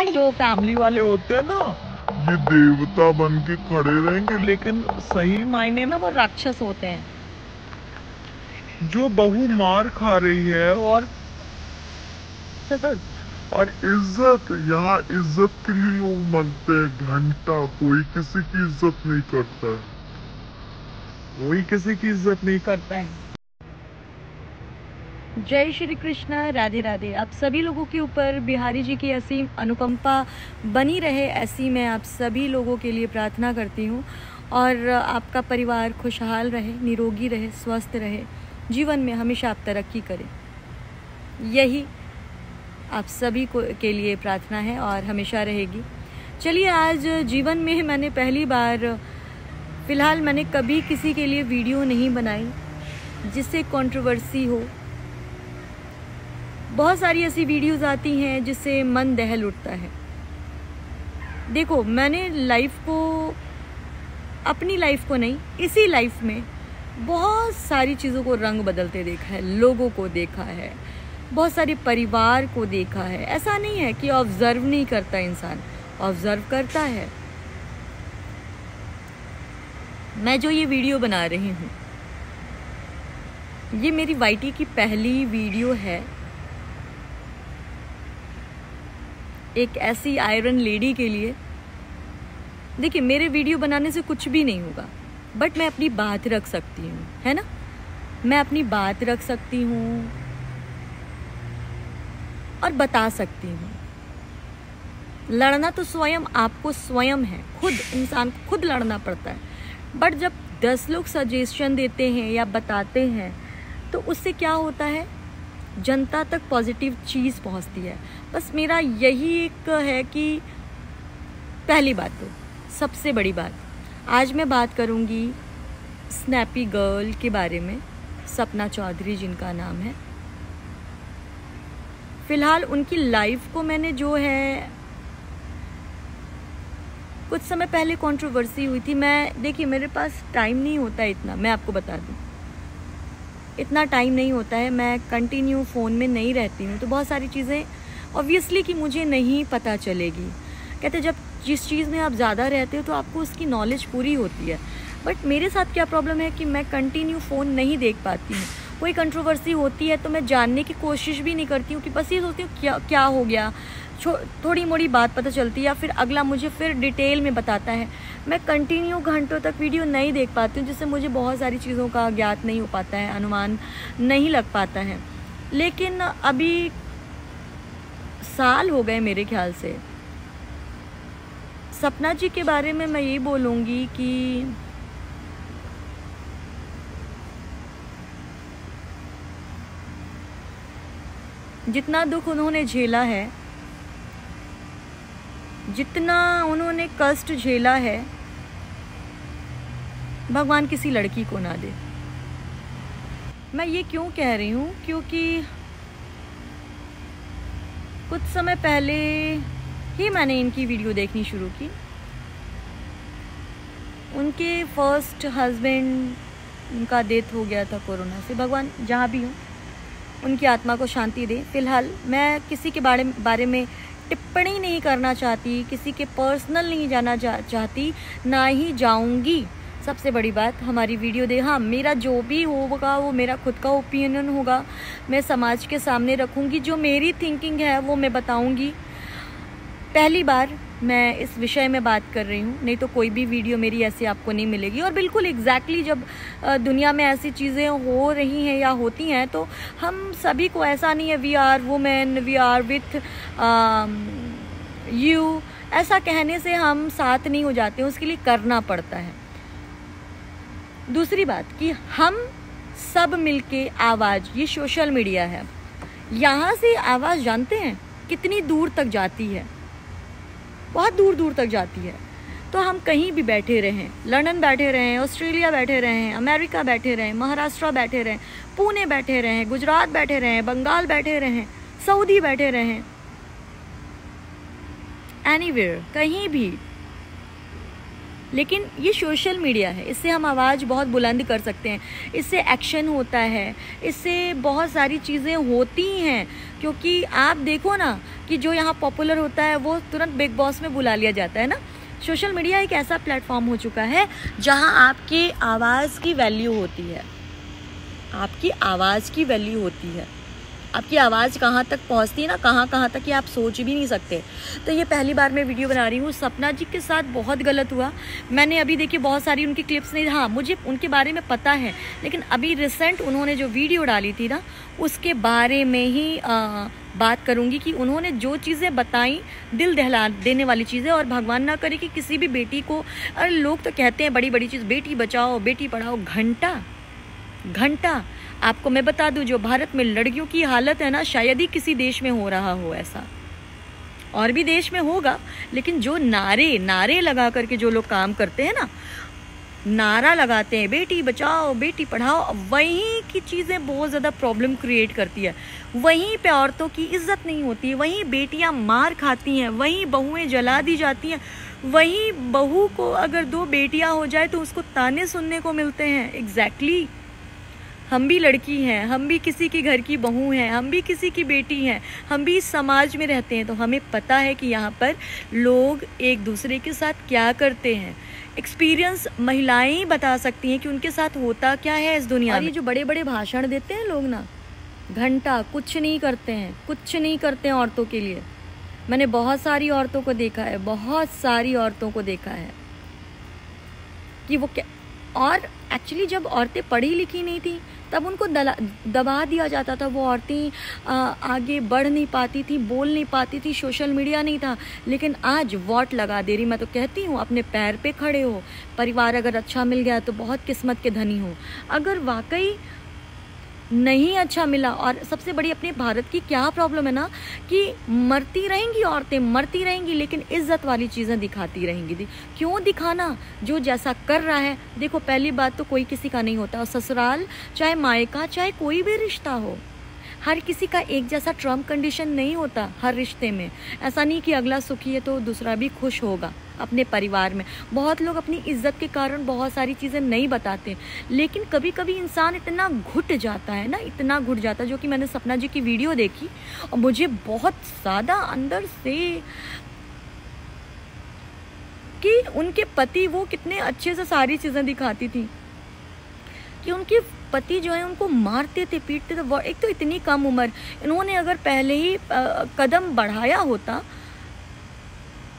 जो फैमिली वाले होते हैं ना, ये देवता बन के खड़े रहेंगे, लेकिन सही मायने में वो राक्षस होते हैं। जो बहू मार खा रही है और इज्जत, यहाँ इज्जत के लिए लोग मरते हैं घंटा, कोई किसी की इज्जत नहीं करता है, कोई किसी की इज्जत नहीं करता है। जय श्री कृष्ण, राधे राधे। आप सभी लोगों के ऊपर बिहारी जी की असीम अनुकंपा बनी रहे, ऐसी मैं आप सभी लोगों के लिए प्रार्थना करती हूँ। और आपका परिवार खुशहाल रहे, निरोगी रहे, स्वस्थ रहे, जीवन में हमेशा आप तरक्की करें, यही आप सभी को के लिए प्रार्थना है और हमेशा रहेगी। चलिए, आज जीवन में मैंने पहली बार, फ़िलहाल मैंने कभी किसी के लिए वीडियो नहीं बनाई जिससे कंट्रोवर्सी हो। बहुत सारी ऐसी वीडियोस आती हैं जिससे मन दहल उठता है। देखो, मैंने लाइफ को, अपनी लाइफ को नहीं, इसी लाइफ में बहुत सारी चीज़ों को रंग बदलते देखा है, लोगों को देखा है, बहुत सारे परिवार को देखा है। ऐसा नहीं है कि ऑब्जर्व नहीं करता, इंसान ऑब्जर्व करता है। मैं जो ये वीडियो बना रही हूँ, ये मेरी वाईटी की पहली वीडियो है। एक ऐसी आयरन लेडी के लिए। देखिए, मेरे वीडियो बनाने से कुछ भी नहीं होगा, बट मैं अपनी बात रख सकती हूँ, है ना। मैं अपनी बात रख सकती हूँ और बता सकती हूँ। लड़ना तो स्वयं आपको स्वयं है, खुद इंसान को खुद लड़ना पड़ता है। बट जब 10 लोग सजेशन देते हैं या बताते हैं, तो उससे क्या होता है, जनता तक पॉजिटिव चीज़ पहुंचती है। बस मेरा यही एक है कि पहली बात, तो सबसे बड़ी बात, आज मैं बात करूंगी स्नैपी गर्ल के बारे में, सपना चौधरी जिनका नाम है। फ़िलहाल उनकी लाइफ को मैंने जो है, कुछ समय पहले कंट्रोवर्सी हुई थी। देखिए, मेरे पास टाइम नहीं होता है इतना, मैं आपको बता दूं, इतना टाइम नहीं होता है। मैं कंटिन्यू फ़ोन में नहीं रहती हूँ, तो बहुत सारी चीज़ें ऑब्वियसली कि मुझे नहीं पता चलेगी। कहते जब जिस चीज़ में आप ज़्यादा रहते हो तो आपको उसकी नॉलेज पूरी होती है। बट मेरे साथ क्या प्रॉब्लम है कि मैं कंटिन्यू फ़ोन नहीं देख पाती हूँ। कोई कंट्रोवर्सी होती है तो मैं जानने की कोशिश भी नहीं करती हूँ, कि बस ये सोचती हूँ क्या हो गया, थोड़ी मोड़ी बात पता चलती है या फिर अगला मुझे फिर डिटेल में बताता है। मैं कंटिन्यू घंटों तक वीडियो नहीं देख पाती हूँ, जिससे मुझे बहुत सारी चीज़ों का ज्ञात नहीं हो पाता है, अनुमान नहीं लग पाता है। लेकिन अभी साल हो गए मेरे ख्याल से। सपना जी के बारे में मैं ये बोलूँगी कि जितना दुख उन्होंने झेला है, जितना उन्होंने कष्ट झेला है, भगवान किसी लड़की को ना दे। मैं ये क्यों कह रही हूँ, क्योंकि कुछ समय पहले ही मैंने इनकी वीडियो देखनी शुरू की। उनके फर्स्ट हस्बैंड, उनका डेथ हो गया था कोरोना से। भगवान जहाँ भी हो उनकी आत्मा को शांति दे। फ़िलहाल मैं किसी के बारे में टिप्पणी नहीं करना चाहती, किसी के पर्सनल नहीं जाना चाहती, ना ही जाऊंगी। सबसे बड़ी बात, हमारी वीडियो दे, हाँ, मेरा जो भी होगा वो मेरा खुद का ओपिनियन होगा। मैं समाज के सामने रखूंगी, जो मेरी थिंकिंग है वो मैं बताऊंगी। पहली बार मैं इस विषय में बात कर रही हूँ, नहीं तो कोई भी वीडियो मेरी ऐसी आपको नहीं मिलेगी। और बिल्कुल एग्जैक्टली जब दुनिया में ऐसी चीज़ें हो रही हैं या होती हैं, तो हम सभी को, ऐसा नहीं है we are women, we are with you, ऐसा कहने से हम साथ नहीं हो जाते हैं, उसके लिए करना पड़ता है। दूसरी बात कि हम सब मिलके आवाज़, ये सोशल मीडिया है, यहाँ से आवाज़ जानते हैं कितनी दूर तक जाती है, बहुत दूर दूर तक जाती है। तो हम कहीं भी बैठे रहें, लंदन बैठे रहें, ऑस्ट्रेलिया बैठे रहें, अमेरिका बैठे रहें, महाराष्ट्र बैठे रहें, पुणे बैठे रहें, गुजरात बैठे रहें, बंगाल बैठे रहें, सऊदी बैठे रहें, एनीवेयर, कहीं भी लेकिन ये सोशल मीडिया है, इससे हम आवाज़ बहुत बुलंद कर सकते हैं, इससे एक्शन होता है, इससे बहुत सारी चीज़ें होती हैं। क्योंकि आप देखो ना कि जो यहाँ पॉपुलर होता है वो तुरंत बिग बॉस में बुला लिया जाता है ना। सोशल मीडिया एक ऐसा प्लेटफॉर्म हो चुका है जहाँ आपकी आवाज़ की वैल्यू होती है, आपकी आवाज़ की वैल्यू होती है। आपकी आवाज़ कहाँ तक पहुँचती है ना, कहाँ तक, ये आप सोच भी नहीं सकते। तो ये पहली बार मैं वीडियो बना रही हूँ। सपना जी के साथ बहुत गलत हुआ। मैंने अभी देखी बहुत सारी उनकी क्लिप्स नहीं, हाँ मुझे उनके बारे में पता है, लेकिन अभी रिसेंट उन्होंने जो वीडियो डाली थी ना उसके बारे में ही बात करूँगी कि उन्होंने जो चीज़ें बताई दिल दहला देने वाली चीज़ें। और भगवान ना करे कि किसी भी बेटी को, अरे लोग तो कहते हैं बड़ी बड़ी चीज़, बेटी बचाओ बेटी पढ़ाओ, घंटा आपको मैं बता दूं, जो भारत में लड़कियों की हालत है ना, शायद ही किसी देश में हो रहा हो ऐसा, और भी देश में होगा। लेकिन जो नारे लगा करके जो लोग काम करते हैं ना, नारा लगाते हैं बेटी बचाओ बेटी पढ़ाओ, वहीं की चीज़ें बहुत ज़्यादा प्रॉब्लम क्रिएट करती है। वहीं पे औरतों की इज्जत नहीं होती है, वहीं बेटियां मार खाती हैं, वहीं बहुएं जला दी जाती हैं, वहीं बहू को अगर 2 बेटियां हो जाए तो उसको ताने सुनने को मिलते हैं। एग्जैक्टली हम भी लड़की हैं, हम भी किसी की घर की बहू हैं, हम भी किसी की बेटी हैं, हम भी इस समाज में रहते हैं, तो हमें पता है कि यहाँ पर लोग एक दूसरे के साथ क्या करते हैं। एक्सपीरियंस महिलाएं ही बता सकती हैं कि उनके साथ होता क्या है इस दुनिया में। और ये जो बड़े बड़े भाषण देते हैं लोग ना, घंटा कुछ नहीं करते हैं औरतों के लिए। मैंने बहुत सारी औरतों को देखा है, बहुत सारी औरतों को देखा है कि वो क्या, और एक्चुअली जब औरतें पढ़ी लिखी नहीं थी तब उनको दबा दिया जाता था। वो औरतें आगे बढ़ नहीं पाती थी, बोल नहीं पाती थी, सोशल मीडिया नहीं था। लेकिन आज वोट लगा दे रही। मैं तो कहती हूँ अपने पैर पे खड़े हो, परिवार अगर अच्छा मिल गया तो बहुत किस्मत के धनी हो। अगर वाकई नहीं अच्छा मिला, और सबसे बड़ी अपने भारत की क्या प्रॉब्लम है ना कि मरती रहेंगी औरतें, मरती रहेंगी, लेकिन इज्जत वाली चीज़ें दिखाती रहेंगी। क्यों दिखाना? जो जैसा कर रहा है। देखो पहली बात तो कोई किसी का नहीं होता, और ससुराल चाहे मायका चाहे कोई भी रिश्ता हो, हर किसी का एक जैसा टर्म कंडीशन नहीं होता हर रिश्ते में। ऐसा नहीं कि अगला सुखी है तो दूसरा भी खुश होगा अपने परिवार में। बहुत लोग अपनी इज्जत के कारण बहुत सारी चीज़ें नहीं बताते, लेकिन कभी कभी इंसान इतना घुट जाता है ना, इतना घुट जाता है। जो कि मैंने सपना जी की वीडियो देखी और मुझे बहुत ज़्यादा अंदर से कि उनके पति वो कितने अच्छे से सारी चीज़ें दिखाती थी कि उनके पति जो है उनको मारते थे, पीटते थे। एक तो इतनी कम उम्र, इन्होंने अगर पहले ही कदम बढ़ाया होता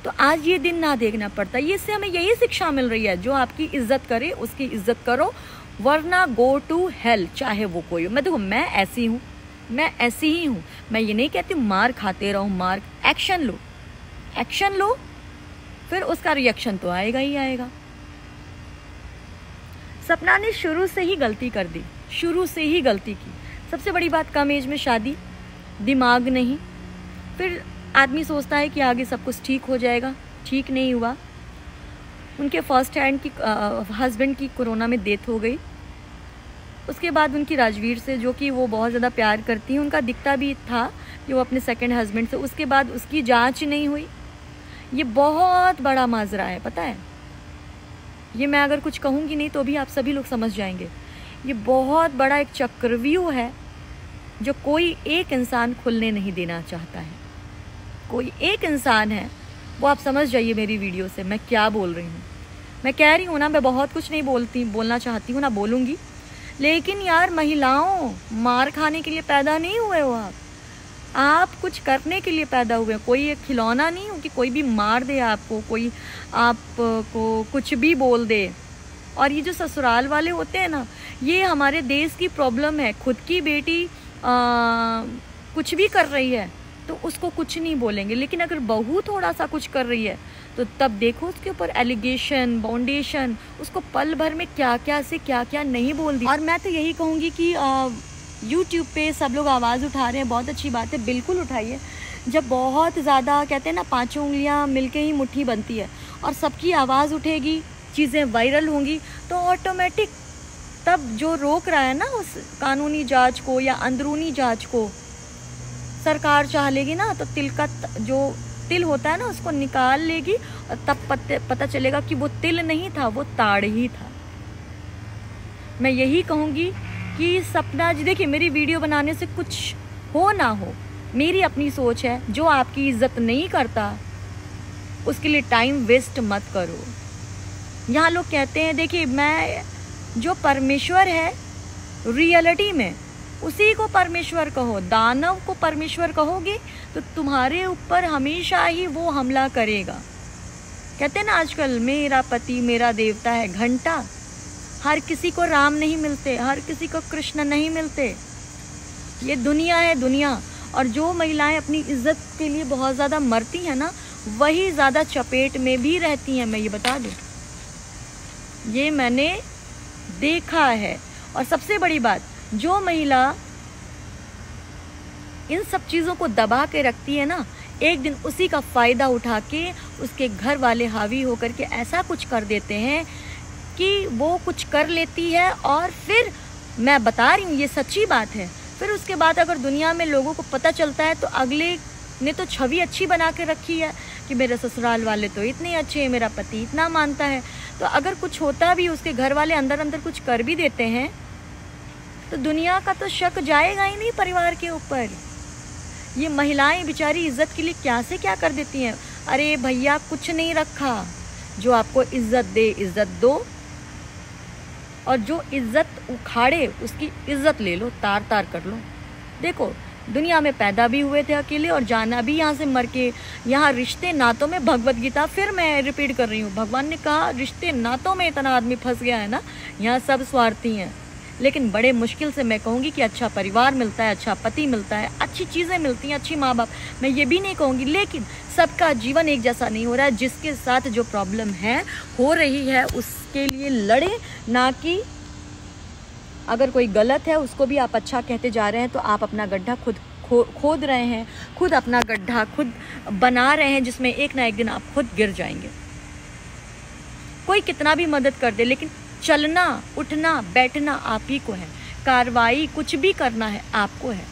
तो आज ये दिन ना देखना पड़ता। ये इससे हमें यही शिक्षा मिल रही है, जो आपकी इज्जत करे उसकी इज्जत करो, वरना गो टू हेल, चाहे वो कोई हो। मैं देखो मैं ऐसी हूँ, मैं ऐसी ही हूँ। मैं ये नहीं कहती मार खाते रहो, मार, एक्शन लो, फिर उसका रिएक्शन तो आएगा ही आएगा। सपना ने शुरू से ही गलती कर दी, शुरू से ही गलती की। सबसे बड़ी बात, कम एज में शादी, दिमाग नहीं। फिर आदमी सोचता है कि आगे सब कुछ ठीक हो जाएगा, ठीक नहीं हुआ। उनके फर्स्ट हैंड की हस्बैंड की कोरोना में डेथ हो गई। उसके बाद उनकी राजवीर से, जो कि वो बहुत ज़्यादा प्यार करती हैं, उनका दिखता भी था कि वो अपने सेकंड हस्बैंड से। उसके बाद उसकी जांच नहीं हुई। ये बहुत बड़ा माजरा है, पता है। ये मैं अगर कुछ कहूँगी नहीं तो भी आप सभी लोग समझ जाएंगे। ये बहुत बड़ा एक चक्रव्यूह है जो कोई एक इंसान खुलने नहीं देना चाहता है। कोई एक इंसान है, वो आप समझ जाइए मेरी वीडियो से मैं क्या बोल रही हूँ। मैं कह रही हूँ ना, मैं बहुत कुछ नहीं बोलना चाहती हूँ, ना बोलूँगी। लेकिन यार महिलाओं, मार खाने के लिए पैदा नहीं हुए हो आप कुछ करने के लिए पैदा हुए। कोई एक खिलौना नहीं हो कि कोई भी मार दे आपको, कोई आपको कुछ भी बोल दे। और ये जो ससुराल वाले होते हैं ना, ये हमारे देश की प्रॉब्लम है। खुद की बेटी कुछ भी कर रही है तो उसको कुछ नहीं बोलेंगे, लेकिन अगर बहू थोड़ा सा कुछ कर रही है तो तब देखो उसके ऊपर एलिगेशन, बाउंडेशन, उसको पल भर में क्या क्या से क्या क्या नहीं बोल दी। और मैं तो यही कहूँगी कि YouTube पे सब लोग आवाज़ उठा रहे हैं, बहुत अच्छी बात है, बिल्कुल उठाइए। जब बहुत ज़्यादा कहते हैं ना, 5 उंगलियां मिलके ही मुट्ठी बनती है, और सबकी आवाज़ उठेगी, चीज़ें वायरल होंगी, तो ऑटोमेटिक तब जो रोक रहा है ना उस कानूनी जांच को या अंदरूनी जांच को, सरकार चाह लेगी ना, तो तिलकत जो तिल होता है ना, उसको निकाल लेगी और तब पता चलेगा कि वो तिल नहीं था, वो ताड़ ही था। मैं यही कहूँगी कि सपना जी, देखिए मेरी वीडियो बनाने से कुछ हो ना हो, मेरी अपनी सोच है। जो आपकी इज्जत नहीं करता उसके लिए टाइम वेस्ट मत करो। यहाँ लोग कहते हैं, देखिए मैं, जो परमेश्वर है रियलिटी में उसी को परमेश्वर कहो। दानव को परमेश्वर कहोगे तो तुम्हारे ऊपर हमेशा ही वो हमला करेगा। कहते हैं ना आजकल, मेरा पति मेरा देवता है, घंटा। हर किसी को राम नहीं मिलते, हर किसी को कृष्ण नहीं मिलते। ये दुनिया है, दुनिया। और जो महिलाएं अपनी इज्जत के लिए बहुत ज़्यादा मरती हैं ना, वही ज़्यादा चपेट में भी रहती हैं, मैं ये बता दूं। ये मैंने देखा है। और सबसे बड़ी बात, जो महिला इन सब चीज़ों को दबा के रखती है ना, एक दिन उसी का फ़ायदा उठा के उसके घर वाले हावी होकर के ऐसा कुछ कर देते हैं कि वो कुछ कर लेती है। और फिर मैं बता रही हूँ, ये सच्ची बात है, फिर उसके बाद अगर दुनिया में लोगों को पता चलता है तो अगले ने तो छवि अच्छी बना के रखी है कि मेरे ससुराल वाले तो इतने अच्छे हैं, मेरा पति इतना मानता है। तो अगर कुछ होता भी, उसके घर वाले अंदर अंदर कुछ कर भी देते हैं, तो दुनिया का तो शक जाएगा ही नहीं परिवार के ऊपर। ये महिलाएं बेचारी इज्जत के लिए क्या से क्या कर देती हैं। अरे भैया, कुछ नहीं रखा, जो आपको इज्जत दे इज्जत दो, और जो इज्जत उखाड़े उसकी इज्जत ले लो, तार तार कर लो। देखो, दुनिया में पैदा भी हुए थे अकेले और जाना भी यहाँ से मर के। यहाँ रिश्ते नातों में, भगवत गीता फिर मैं रिपीट कर रही हूँ, भगवान ने कहा रिश्ते नातों में इतना आदमी फंस गया है ना, यहाँ सब स्वार्थी हैं। लेकिन बड़े मुश्किल से मैं कहूँगी कि अच्छा परिवार मिलता है, अच्छा पति मिलता है, अच्छी चीज़ें मिलती हैं, अच्छी माँ बाप, मैं ये भी नहीं कहूँगी। लेकिन सबका जीवन एक जैसा नहीं हो रहा है। जिसके साथ जो प्रॉब्लम है, हो रही है, उसके लिए लड़े, ना कि अगर कोई गलत है उसको भी आप अच्छा कहते जा रहे हैं तो आप अपना गड्ढा खुद खोद रहे हैं, खुद अपना गड्ढा खुद बना रहे हैं, जिसमें एक ना एक दिन आप खुद गिर जाएंगे। कोई कितना भी मदद कर दे, लेकिन चलना उठना बैठना आप ही को है, कार्रवाई कुछ भी करना है आपको है।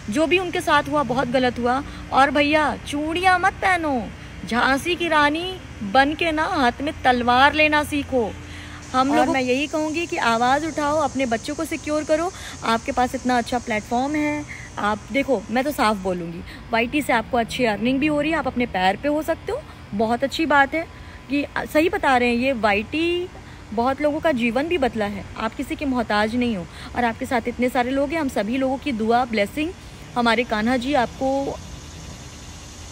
जो भी उनके साथ हुआ बहुत गलत हुआ। और भैया, चूड़ियां मत पहनो, झांसी की रानी बन के ना हाथ में तलवार लेना सीखो। हम लोग, मैं यही कहूँगी कि आवाज़ उठाओ, अपने बच्चों को सिक्योर करो। आपके पास इतना अच्छा प्लेटफॉर्म है। आप देखो, मैं तो साफ बोलूँगी, वाईटी से आपको अच्छी अर्निंग भी हो रही है, आप अपने पैर पे हो सकते हो। बहुत अच्छी बात है कि सही बता रहे हैं, ये वाईटी बहुत लोगों का जीवन भी बदला है। आप किसी के मोहताज नहीं हो, और आपके साथ इतने सारे लोग हैं। हम सभी लोगों की दुआ, ब्लेसिंग, हमारे कान्हा जी आपको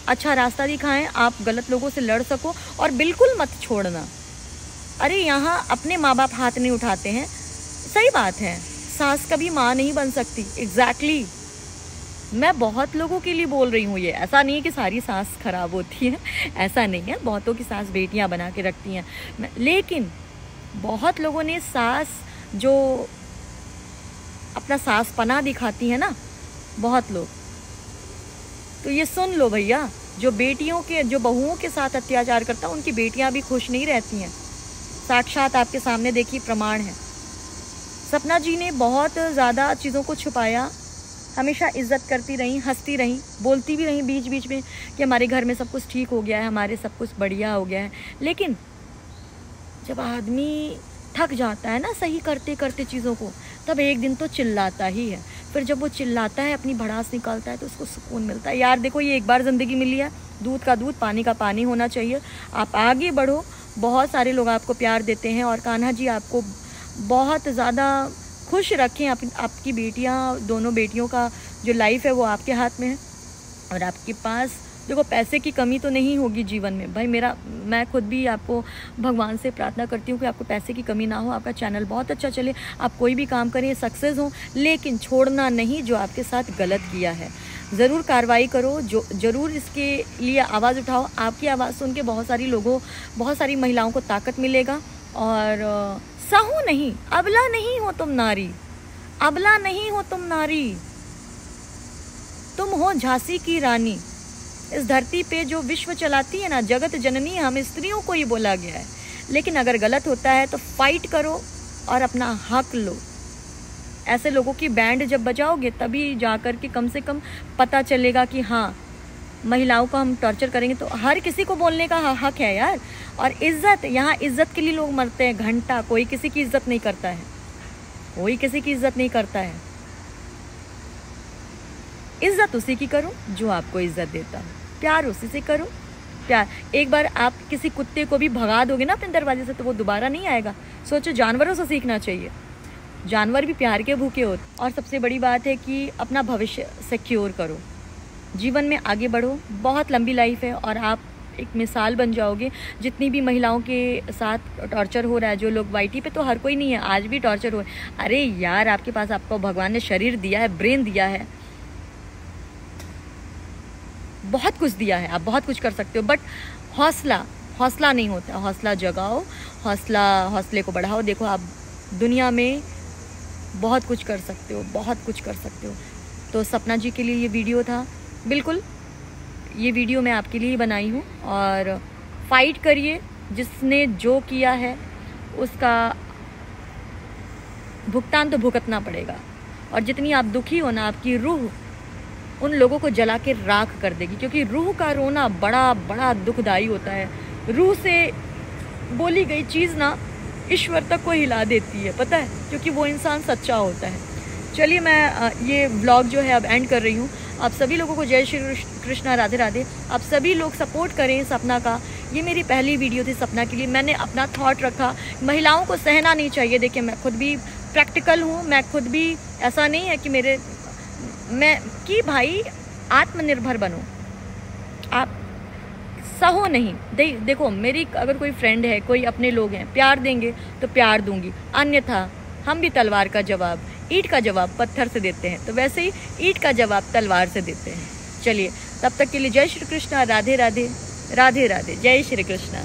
अच्छा रास्ता दिखाएं, आप गलत लोगों से लड़ सको। और बिल्कुल मत छोड़ना। अरे यहाँ अपने माँ बाप हाथ नहीं उठाते हैं, सही बात है, सास कभी माँ नहीं बन सकती। एग्जैक्टली, मैं बहुत लोगों के लिए बोल रही हूँ ये। ऐसा नहीं है कि सारी सास खराब होती है, ऐसा नहीं है, बहुतों की सास बेटियाँ बना के रखती हैं। लेकिन बहुत लोगों ने सास जो अपना सास पना दिखाती है ना, बहुत लोग, तो ये सुन लो भैया, जो बेटियों के, जो बहुओं के साथ अत्याचार करता है, उनकी बेटियां भी खुश नहीं रहती हैं। साक्षात आपके सामने देखिए, प्रमाण है। सपना जी ने बहुत ज़्यादा चीज़ों को छुपाया, हमेशा इज्जत करती रही, हंसती रही, बोलती भी रही बीच बीच में कि हमारे घर में सब कुछ ठीक हो गया है, हमारे सब कुछ बढ़िया हो गया है। लेकिन जब आदमी थक जाता है ना सही करते करते चीज़ों को, तब एक दिन तो चिल्लाता ही है। फिर जब वो चिल्लाता है, अपनी भड़ास निकालता है, तो उसको सुकून मिलता है। यार देखो, ये एक बार ज़िंदगी मिली है, दूध का दूध, पानी का पानी होना चाहिए। आप आगे बढ़ो, बहुत सारे लोग आपको प्यार देते हैं, और कान्हा जी आपको बहुत ज़्यादा खुश रखें। आपकी बेटियां, दोनों बेटियों का जो लाइफ है वो आपके हाथ में है। और आपके पास देखो, पैसे की कमी तो नहीं होगी जीवन में भाई। मैं खुद भी आपको भगवान से प्रार्थना करती हूँ कि आपको पैसे की कमी ना हो, आपका चैनल बहुत अच्छा चले, आप कोई भी काम करें, सक्सेस हो। लेकिन छोड़ना नहीं जो आपके साथ गलत किया है। ज़रूर कार्रवाई करो, जो ज़रूर इसके लिए आवाज़ उठाओ। आपकी आवाज़ सुन के बहुत सारी महिलाओं को ताकत मिलेगा। और सहू नहीं, अबला नहीं हो तुम नारी, अबला नहीं हो तुम नारी, तुम हो झांसी की रानी। इस धरती पे जो विश्व चलाती है ना, जगत जननी, हम स्त्रियों को ही बोला गया है। लेकिन अगर गलत होता है तो फाइट करो और अपना हक लो। ऐसे लोगों की बैंड जब बजाओगे तभी जाकर के कम से कम पता चलेगा कि हाँ, महिलाओं को हम टॉर्चर करेंगे तो हर किसी को बोलने का हक है यार। और इज्जत, यहाँ इज्जत के लिए लोग मरते हैं घंटा, कोई किसी की इज्जत नहीं करता है, कोई किसी की इज्जत नहीं करता है। इज्जत उसी की करो जो आपको इज्जत देता है, प्यार उसी से करो। प्यार, एक बार आप किसी कुत्ते को भी भगा दोगे ना अपने दरवाजे से तो वो दोबारा नहीं आएगा। सोचो, जानवरों से सीखना चाहिए, जानवर भी प्यार के भूखे होते। और सबसे बड़ी बात है कि अपना भविष्य सिक्योर करो, जीवन में आगे बढ़ो, बहुत लंबी लाइफ है और आप एक मिसाल बन जाओगे। जितनी भी महिलाओं के साथ टॉर्चर हो रहा है, जो लोग वाईटी पे तो हर कोई नहीं है, आज भी टॉर्चर हो रहा है। अरे यार, आपके पास, आपको भगवान ने शरीर दिया है, ब्रेन दिया है, बहुत कुछ दिया है, आप बहुत कुछ कर सकते हो। बट हौसला नहीं होता, हौसला जगाओ, हौसले को बढ़ाओ। देखो, आप दुनिया में बहुत कुछ कर सकते हो, बहुत कुछ कर सकते हो। तो सपना जी के लिए ये वीडियो था, बिल्कुल ये वीडियो मैं आपके लिए बनाई हूँ। और फाइट करिए, जिसने जो किया है उसका भुगतान तो भुगतना पड़ेगा। और जितनी आप दुखी हो ना, आपकी रूह उन लोगों को जला के राख कर देगी, क्योंकि रूह का रोना बड़ा बड़ा दुखदाई होता है। रूह से बोली गई चीज़ ना ईश्वर तक को हिला देती है, पता है, क्योंकि वो इंसान सच्चा होता है। चलिए, मैं ये व्लॉग जो है अब एंड कर रही हूँ। आप सभी लोगों को जय श्री कृष्णा, राधे राधे। आप सभी लोग सपोर्ट करें सपना का। ये मेरी पहली वीडियो थी सपना के लिए, मैंने अपना थॉट रखा। महिलाओं को सहना नहीं चाहिए। देखिए, मैं खुद भी प्रैक्टिकल हूँ, मैं खुद भी, ऐसा नहीं है कि भाई आत्मनिर्भर बनो, आप सहो नहीं। देखो, मेरी अगर कोई फ्रेंड है, कोई अपने लोग हैं, प्यार देंगे तो प्यार दूंगी, अन्यथा हम भी तलवार का जवाब, ईंट का जवाब पत्थर से देते हैं, तो वैसे ही ईंट का जवाब तलवार से देते हैं। चलिए, तब तक के लिए जय श्री कृष्णा, राधे राधे, राधे राधे, जय श्री कृष्णा।